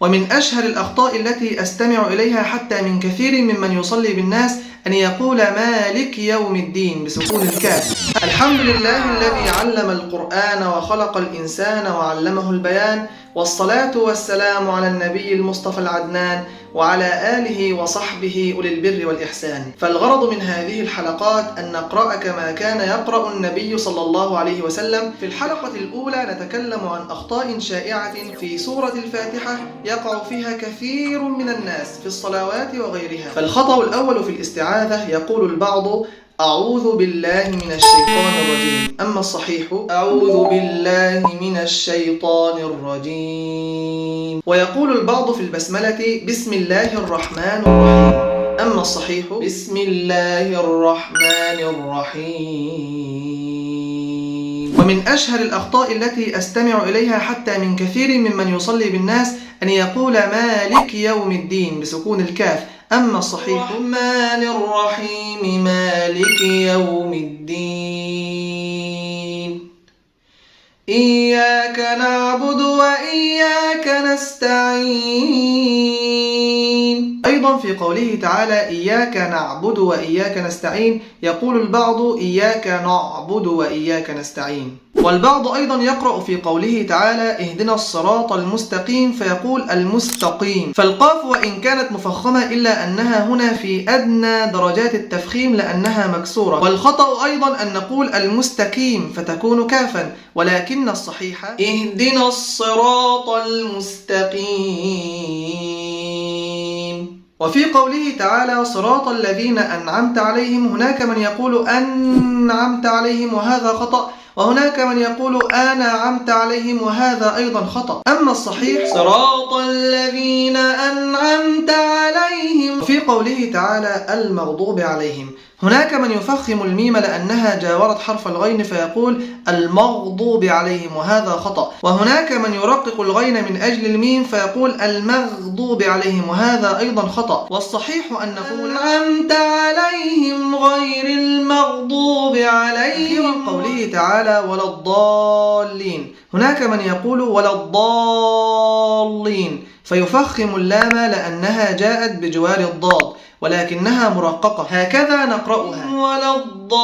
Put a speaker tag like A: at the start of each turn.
A: ومن أشهر الأخطاء التي أستمع إليها حتى من كثير ممن يصلي بالناس أن يقول مالك يوم الدين بسكون الكاف. الحمد لله الذي علم القرآن وخلق الإنسان وعلمه البيان، والصلاة والسلام على النبي المصطفى العدنان وعلى آله وصحبه أولي البر والإحسان. فالغرض من هذه الحلقات أن نقرأ كما كان يقرأ النبي صلى الله عليه وسلم. في الحلقة الأولى نتكلم عن أخطاء شائعة في سورة الفاتحة يقع فيها كثير من الناس في الصلوات وغيرها. فالخطأ الأول في الاستعاذة، يقول البعض أعوذ بالله من الشيطان الرجيم، أما الصحيح أعوذ بالله من الشيطان الرجيم. ويقول البعض في البسملة بسم الله الرحمن الرحيم، أما الصحيح بسم الله الرحمن الرحيم. ومن أشهر الأخطاء التي أستمع إليها حتى من كثير ممن يصلي بالناس أن يقول مالك يوم الدين بسكون الكاف، أما الصحيح الرحمن الرحيم مالك يوم الدين. إياك نعبد وإياك نستعين. أيضا في قوله تعالى إياك نعبد وإياك نستعين، يقول البعض إياك نعبد وإياك نستعين. والبعض أيضا يقرأ في قوله تعالى اهدنا الصراط المستقيم فيقول المستقيم، فالقاف وإن كانت مفخمة إلا أنها هنا في أدنى درجات التفخيم لأنها مكسورة. والخطأ أيضا أن نقول المستقيم فتكون كافا، ولكن الصحيح اهدنا الصراط المستقيم. وفي قوله تعالى صراط الذين أنعمت عليهم، هناك من يقول أنعمت عليهم وهذا خطأ، وهناك من يقول أنعمت عليهم وهذا أيضا خطأ. أما الصحيح صراط الذين أنعمت عليهم. وفي قوله تعالى المغضوب عليهم، هناك من يفخم الميم لأنها جاورت حرف الغين فيقول المغضوب عليهم وهذا خطأ، وهناك من يرقق الغين من أجل الميم فيقول المغضوب عليهم وهذا أيضا خطأ. والصحيح أن نقول أنعمت عليهم غير المغضوب عليهم. قوله تعالى ولا الضالين، هناك من يقول ولا الضالين فيفخم اللام لأنها جاءت بجوار الضاد ولكنها مرققة، هكذا نقرأها ولا الضالين.